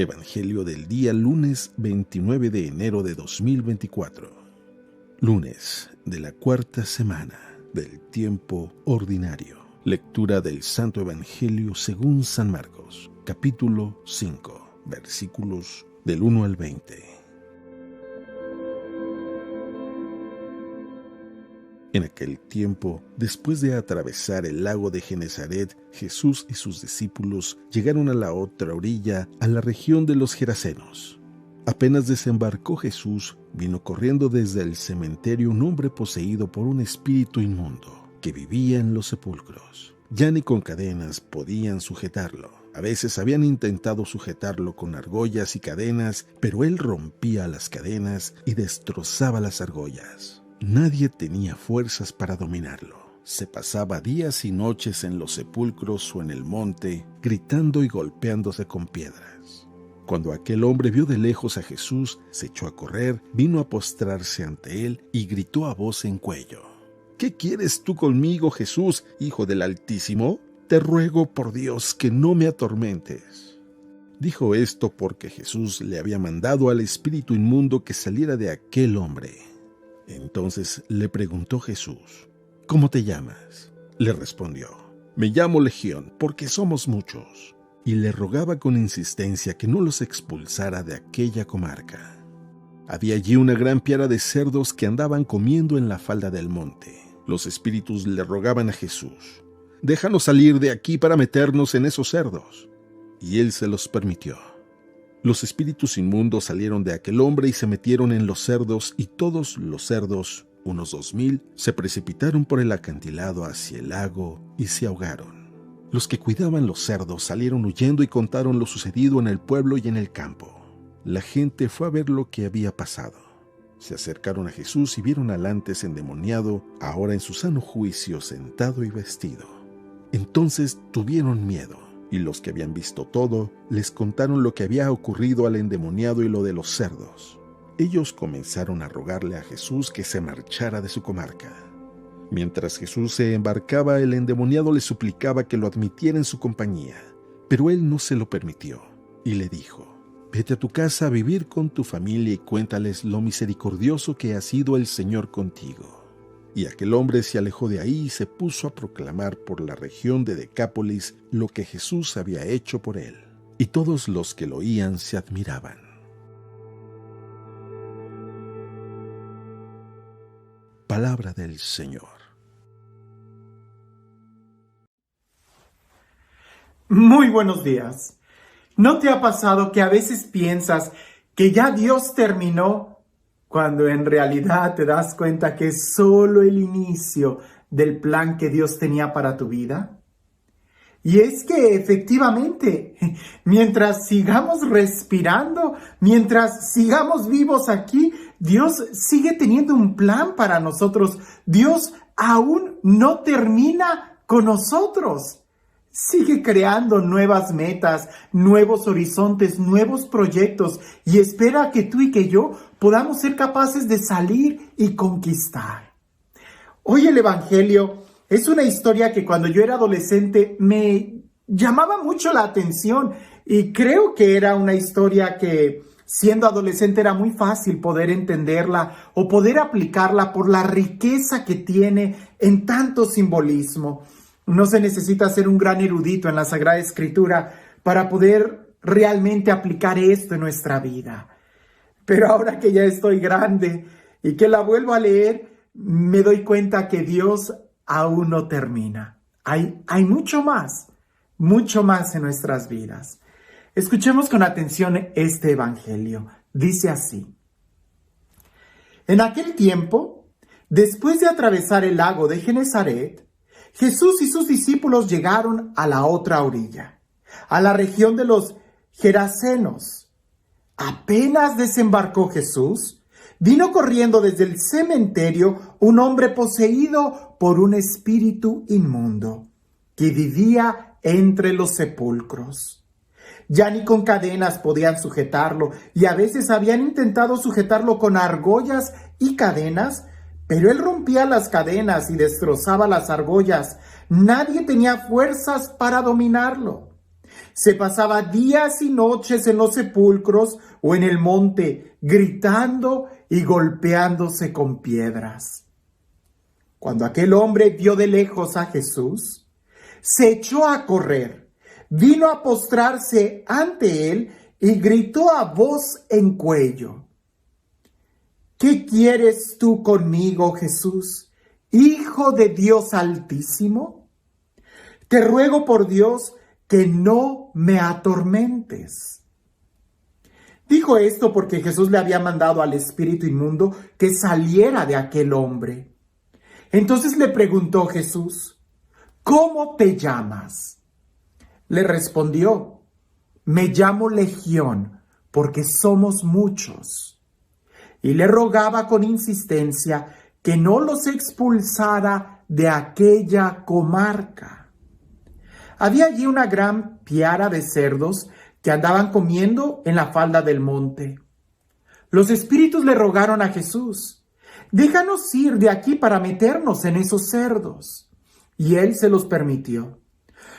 Evangelio del día lunes 29 de enero de 2024. Lunes de la cuarta semana del tiempo ordinario. Lectura del Santo Evangelio según San Marcos, capítulo 5, versículos del 1 al 20. En aquel tiempo, después de atravesar el lago de Genesaret, Jesús y sus discípulos llegaron a la otra orilla, a la región de los Gerasenos. Apenas desembarcó Jesús, vino corriendo desde el cementerio un hombre poseído por un espíritu inmundo, que vivía en los sepulcros. Ya ni con cadenas podían sujetarlo. A veces habían intentado sujetarlo con argollas y cadenas, pero él rompía las cadenas y destrozaba las argollas. Nadie tenía fuerzas para dominarlo. Se pasaba días y noches en los sepulcros o en el monte, gritando y golpeándose con piedras. Cuando aquel hombre vio de lejos a Jesús, se echó a correr, vino a postrarse ante él y gritó a voz en cuello: ¿Qué quieres tú conmigo, Jesús, Hijo del Altísimo? Te ruego por Dios que no me atormentes. Dijo esto porque Jesús le había mandado al espíritu inmundo que saliera de aquel hombre. Entonces le preguntó Jesús: ¿Cómo te llamas? Le respondió: Me llamo Legión, porque somos muchos. Y le rogaba con insistencia que no los expulsara de aquella comarca. Había allí una gran piara de cerdos que andaban comiendo en la falda del monte. Los espíritus le rogaban a Jesús: Déjanos salir de aquí para meternos en esos cerdos. Y él se los permitió. Los espíritus inmundos salieron de aquel hombre y se metieron en los cerdos, y todos los cerdos, unos 2000, se precipitaron por el acantilado hacia el lago y se ahogaron. Los que cuidaban los cerdos salieron huyendo y contaron lo sucedido en el pueblo y en el campo. La gente fue a ver lo que había pasado. Se acercaron a Jesús y vieron al antes endemoniado, ahora en su sano juicio, sentado y vestido. Entonces tuvieron miedo. Y los que habían visto todo, les contaron lo que había ocurrido al endemoniado y lo de los cerdos. Ellos comenzaron a rogarle a Jesús que se marchara de su comarca. Mientras Jesús se embarcaba, el endemoniado le suplicaba que lo admitiera en su compañía, pero él no se lo permitió, y le dijo: Vete a tu casa a vivir con tu familia y cuéntales lo misericordioso que ha sido el Señor contigo. Y aquel hombre se alejó de ahí y se puso a proclamar por la región de Decápolis lo que Jesús había hecho por él. Y todos los que lo oían se admiraban. Palabra del Señor. Muy buenos días. ¿No te ha pasado que a veces piensas que ya Dios terminó, cuando en realidad te das cuenta que es solo el inicio del plan que Dios tenía para tu vida? Y es que efectivamente, mientras sigamos respirando, mientras sigamos vivos aquí, Dios sigue teniendo un plan para nosotros. Dios aún no termina con nosotros. Sigue creando nuevas metas, nuevos horizontes, nuevos proyectos, y espera que tú y que yo podamos ser capaces de salir y conquistar. Hoy el Evangelio es una historia que cuando yo era adolescente me llamaba mucho la atención, y creo que era una historia que, siendo adolescente, era muy fácil poder entenderla o poder aplicarla por la riqueza que tiene en tanto simbolismo. No se necesita ser un gran erudito en la Sagrada Escritura para poder realmente aplicar esto en nuestra vida. Pero ahora que ya estoy grande y que la vuelvo a leer, me doy cuenta que Dios aún no termina. Hay mucho más en nuestras vidas. Escuchemos con atención este Evangelio. Dice así: En aquel tiempo, después de atravesar el lago de Genesaret, Jesús y sus discípulos llegaron a la otra orilla, a la región de los Gerasenos. Apenas desembarcó Jesús, vino corriendo desde el cementerio un hombre poseído por un espíritu inmundo, que vivía entre los sepulcros. Ya ni con cadenas podían sujetarlo, y a veces habían intentado sujetarlo con argollas y cadenas, pero él rompía las cadenas y destrozaba las argollas. Nadie tenía fuerzas para dominarlo. Se pasaba días y noches en los sepulcros o en el monte, gritando y golpeándose con piedras. Cuando aquel hombre vio de lejos a Jesús, se echó a correr, vino a postrarse ante él y gritó a voz en cuello: ¿Qué quieres tú conmigo, Jesús, Hijo de Dios Altísimo? Te ruego por Dios que no me atormentes. Dijo esto porque Jesús le había mandado al espíritu inmundo que saliera de aquel hombre. Entonces le preguntó Jesús: ¿Cómo te llamas? Le respondió: Me llamo Legión, porque somos muchos. Y le rogaba con insistencia que no los expulsara de aquella comarca. Había allí una gran piara de cerdos que andaban comiendo en la falda del monte. Los espíritus le rogaron a Jesús: déjanos ir de aquí para meternos en esos cerdos. Y él se los permitió.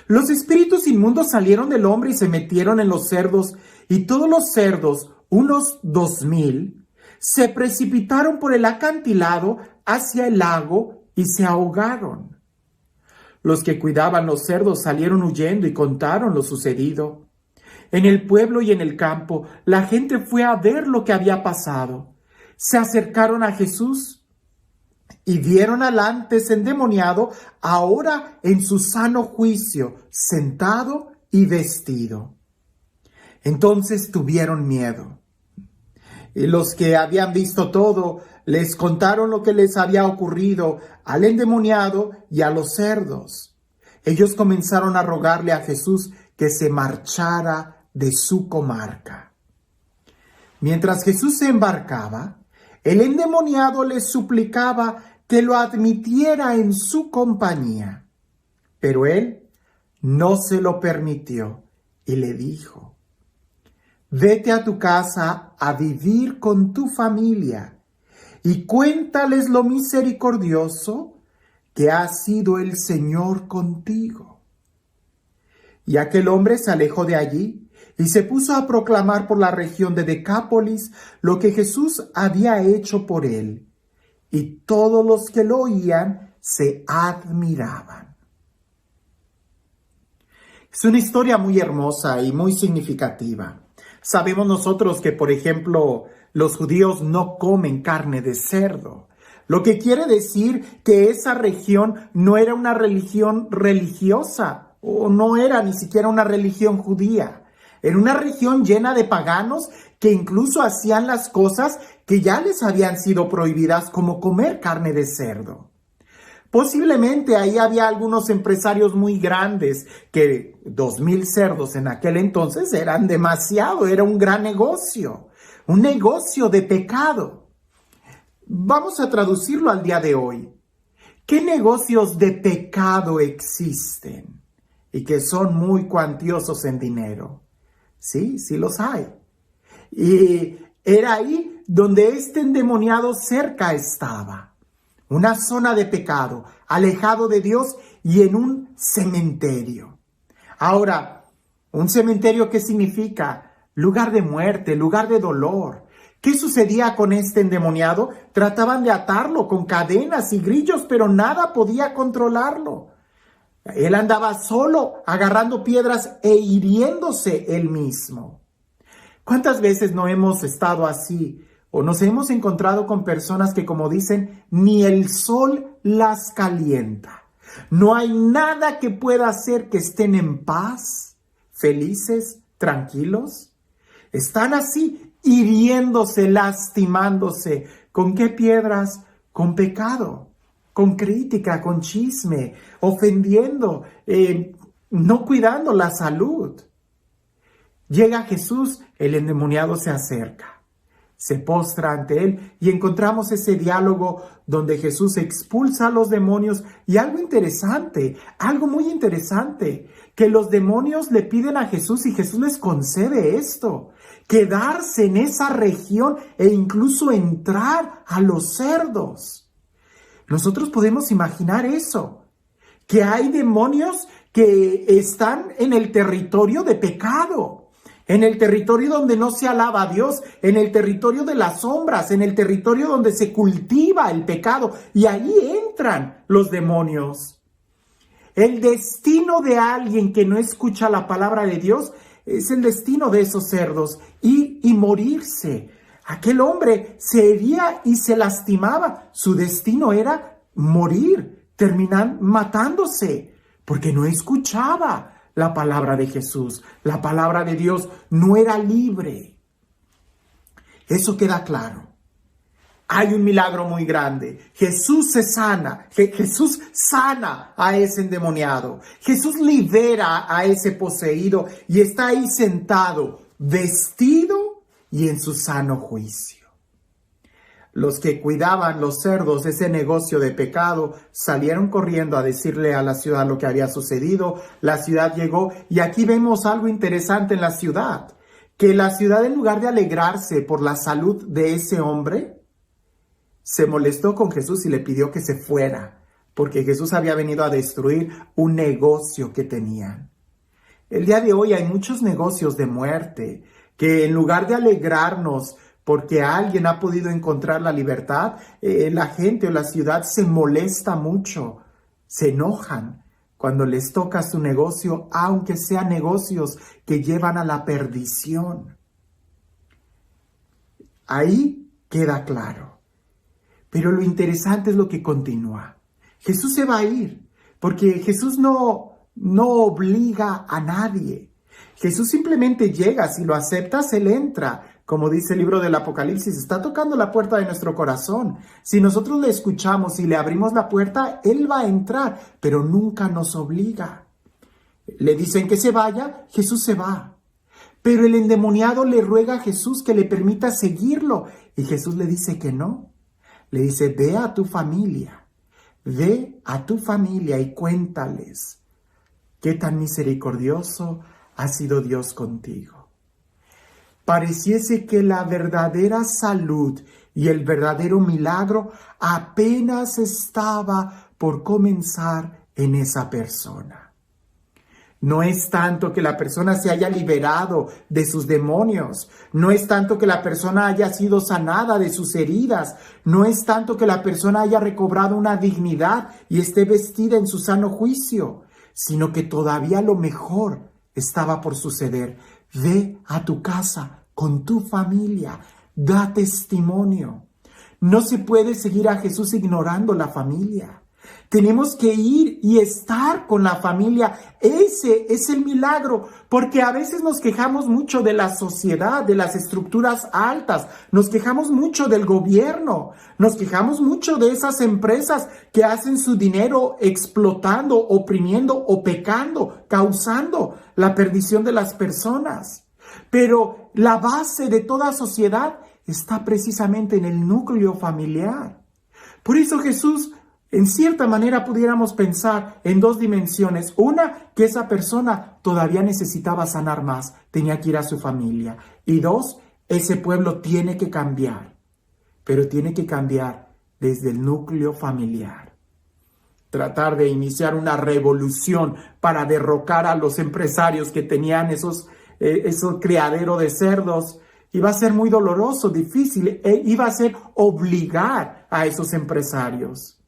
Los espíritus inmundos salieron del hombre y se metieron en los cerdos, y todos los cerdos, unos 2,000, se precipitaron por el acantilado hacia el lago y se ahogaron. Los que cuidaban los cerdos salieron huyendo y contaron lo sucedido. En el pueblo y en el campo, la gente fue a ver lo que había pasado. Se acercaron a Jesús y vieron al antes endemoniado ahora en su sano juicio, sentado y vestido. Entonces tuvieron miedo. Y los que habían visto todo les contaron lo que les había ocurrido al endemoniado y a los cerdos. Ellos comenzaron a rogarle a Jesús que se marchara de su comarca. Mientras Jesús se embarcaba, el endemoniado le suplicaba que lo admitiera en su compañía. Pero él no se lo permitió y le dijo: vete a tu casa a vivir con tu familia y cuéntales lo misericordioso que ha sido el Señor contigo. Y aquel hombre se alejó de allí y se puso a proclamar por la región de Decápolis lo que Jesús había hecho por él, y todos los que lo oían se admiraban. Es una historia muy hermosa y muy significativa. Sabemos nosotros que, por ejemplo, los judíos no comen carne de cerdo, lo que quiere decir que esa región no era una religión religiosa, o no era ni siquiera una religión judía. Era una región llena de paganos que incluso hacían las cosas que ya les habían sido prohibidas, como comer carne de cerdo. Posiblemente ahí había algunos empresarios muy grandes que 2,000 cerdos en aquel entonces eran demasiado, era un gran negocio, un negocio de pecado. Vamos a traducirlo al día de hoy. ¿Qué negocios de pecado existen y que son muy cuantiosos en dinero? Sí, sí los hay. Y era ahí donde este endemoniado cerca estaba. Una zona de pecado, alejado de Dios y en un cementerio. Ahora, ¿un cementerio qué significa? Lugar de muerte, lugar de dolor. ¿Qué sucedía con este endemoniado? Trataban de atarlo con cadenas y grillos, pero nada podía controlarlo. Él andaba solo, agarrando piedras e hiriéndose él mismo. ¿Cuántas veces no hemos estado así? O nos hemos encontrado con personas que, como dicen, ni el sol las calienta. No hay nada que pueda hacer que estén en paz, felices, tranquilos. Están así, hiriéndose, lastimándose. ¿Con qué piedras? Con pecado, con crítica, con chisme, ofendiendo, no cuidando la salud. Llega Jesús, el endemoniado se acerca. Se postra ante él y encontramos ese diálogo donde Jesús expulsa a los demonios y algo interesante, algo muy interesante, que los demonios le piden a Jesús y Jesús les concede esto, quedarse en esa región e incluso entrar a los cerdos. Nosotros podemos imaginar eso, que hay demonios que están en el territorio de pecado, en el territorio donde no se alaba a Dios, en el territorio de las sombras, en el territorio donde se cultiva el pecado, y ahí entran los demonios. El destino de alguien que no escucha la palabra de Dios es el destino de esos cerdos, y morirse. Aquel hombre se hería y se lastimaba. Su destino era morir, terminar matándose, porque no escuchaba la palabra de Jesús. La palabra de Dios no era libre. Eso queda claro. Hay un milagro muy grande. Jesús se sana. Jesús sana a ese endemoniado. Jesús libera a ese poseído y está ahí sentado, vestido y en su sano juicio. Los que cuidaban los cerdos, ese negocio de pecado, salieron corriendo a decirle a la ciudad lo que había sucedido. La ciudad llegó y aquí vemos algo interesante en la ciudad, que la ciudad, en lugar de alegrarse por la salud de ese hombre, se molestó con Jesús y le pidió que se fuera, porque Jesús había venido a destruir un negocio que tenían. El día de hoy hay muchos negocios de muerte que, en lugar de alegrarnos porque alguien ha podido encontrar la libertad, la gente o la ciudad se molesta mucho, se enojan cuando les toca su negocio, aunque sean negocios que llevan a la perdición. Ahí queda claro. Pero lo interesante es lo que continúa. Jesús se va a ir, porque Jesús no obliga a nadie. Jesús simplemente llega. Si lo aceptas, Él entra. Como dice el libro del Apocalipsis, está tocando la puerta de nuestro corazón. Si nosotros le escuchamos y le abrimos la puerta, Él va a entrar, pero nunca nos obliga. Le dicen que se vaya, Jesús se va. Pero el endemoniado le ruega a Jesús que le permita seguirlo, y Jesús le dice que no. Le dice, ve a tu familia y cuéntales qué tan misericordioso ha sido Dios contigo. Pareciese que la verdadera salud y el verdadero milagro apenas estaba por comenzar en esa persona. No es tanto que la persona se haya liberado de sus demonios. No es tanto que la persona haya sido sanada de sus heridas. No es tanto que la persona haya recobrado una dignidad y esté vestida en su sano juicio, sino que todavía lo mejor estaba por suceder. Ve a tu casa con tu familia. Da testimonio. No se puede seguir a Jesús ignorando la familia. Tenemos que ir y estar con la familia. Ese es el milagro, porque a veces nos quejamos mucho de la sociedad, de las estructuras altas, nos quejamos mucho del gobierno, nos quejamos mucho de esas empresas que hacen su dinero explotando, oprimiendo o pecando, causando la perdición de las personas. Pero la base de toda sociedad está precisamente en el núcleo familiar. Por eso Jesús, en cierta manera, pudiéramos pensar en dos dimensiones. Una, que esa persona todavía necesitaba sanar más, tenía que ir a su familia. Y dos, ese pueblo tiene que cambiar, pero tiene que cambiar desde el núcleo familiar. Tratar de iniciar una revolución para derrocar a los empresarios que tenían esos criaderos de cerdos, iba a ser muy doloroso, difícil, iba a ser obligar a esos empresarios.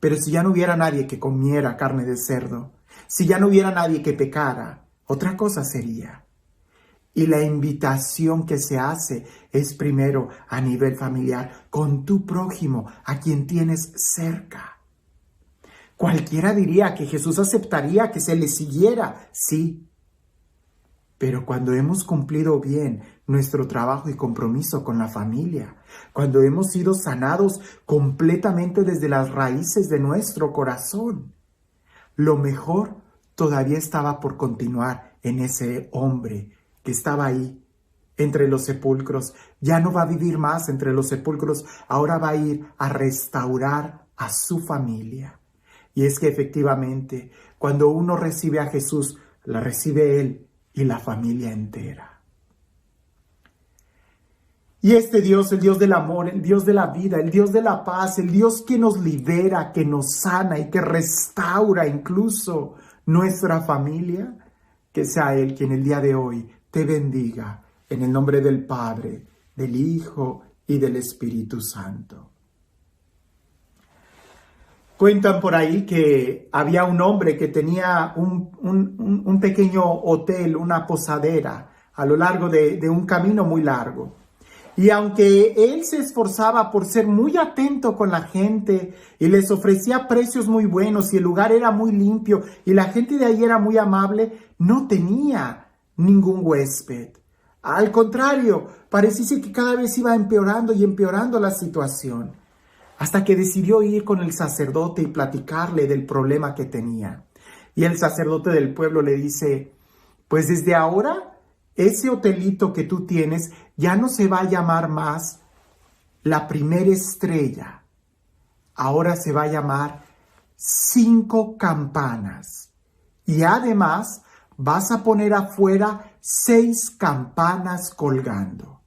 Pero si ya no hubiera nadie que comiera carne de cerdo, si ya no hubiera nadie que pecara, otra cosa sería. Y la invitación que se hace es primero a nivel familiar, con tu prójimo, a quien tienes cerca. Cualquiera diría que Jesús aceptaría que se le siguiera, sí. Pero cuando hemos cumplido bien nuestro trabajo y compromiso con la familia, cuando hemos sido sanados completamente desde las raíces de nuestro corazón, lo mejor todavía estaba por continuar en ese hombre que estaba ahí entre los sepulcros. Ya no va a vivir más entre los sepulcros, ahora va a ir a restaurar a su familia. Y es que efectivamente, cuando uno recibe a Jesús, la recibe Él y la familia entera. Y este Dios, el Dios del amor, el Dios de la vida, el Dios de la paz, el Dios que nos libera, que nos sana y que restaura incluso nuestra familia, que sea Él quien el día de hoy te bendiga en el nombre del Padre, del Hijo y del Espíritu Santo. Cuentan por ahí que había un hombre que tenía un pequeño hotel, una posadera, a lo largo de un camino muy largo. Y aunque él se esforzaba por ser muy atento con la gente y les ofrecía precios muy buenos y el lugar era muy limpio y la gente de ahí era muy amable, no tenía ningún huésped. Al contrario, parecía que cada vez iba empeorando y empeorando la situación, hasta que decidió ir con el sacerdote y platicarle del problema que tenía. Y el sacerdote del pueblo le dice, pues desde ahora ese hotelito que tú tienes ya no se va a llamar más La Primera Estrella. Ahora se va a llamar 5 Campanas. Y además vas a poner afuera 6 campanas colgando.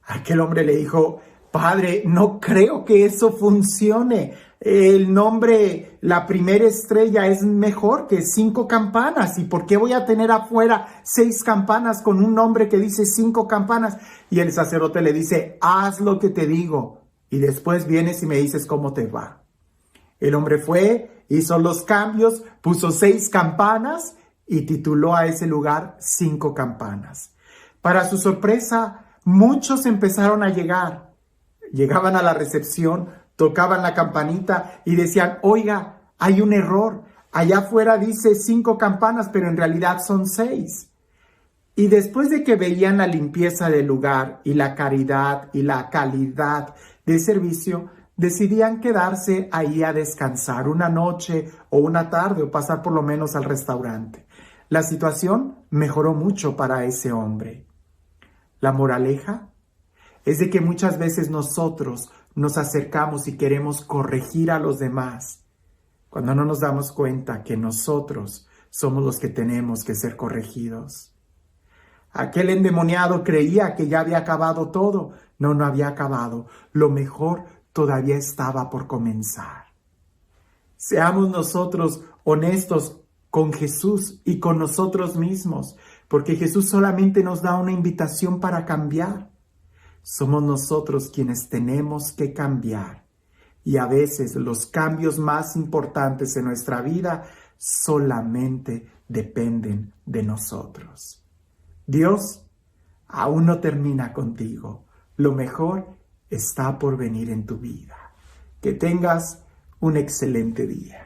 Aquel hombre le dijo, Padre, no creo que eso funcione. El nombre La Primera Estrella es mejor que 5 campanas. ¿Y por qué voy a tener afuera 6 campanas con un nombre que dice 5 campanas? Y el sacerdote le dice, haz lo que te digo y después vienes y me dices cómo te va. El hombre fue, hizo los cambios, puso 6 campanas y tituló a ese lugar 5 campanas. Para su sorpresa, muchos empezaron a llegar. Llegaban a la recepción, tocaban la campanita y decían, oiga, hay un error. Allá afuera dice 5 campanas, pero en realidad son 6. Y después de que veían la limpieza del lugar y la caridad y la calidad de servicio, decidían quedarse ahí a descansar una noche o una tarde o pasar por lo menos al restaurante. La situación mejoró mucho para ese hombre. La moraleja es de que muchas veces nosotros nos acercamos y queremos corregir a los demás, cuando no nos damos cuenta que nosotros somos los que tenemos que ser corregidos. Aquel endemoniado creía que ya había acabado todo. No, no había acabado. Lo mejor todavía estaba por comenzar. Seamos nosotros honestos con Jesús y con nosotros mismos, porque Jesús solamente nos da una invitación para cambiar. Somos nosotros quienes tenemos que cambiar. Y a veces los cambios más importantes en nuestra vida solamente dependen de nosotros. Dios aún no termina contigo. Lo mejor está por venir en tu vida. Que tengas un excelente día.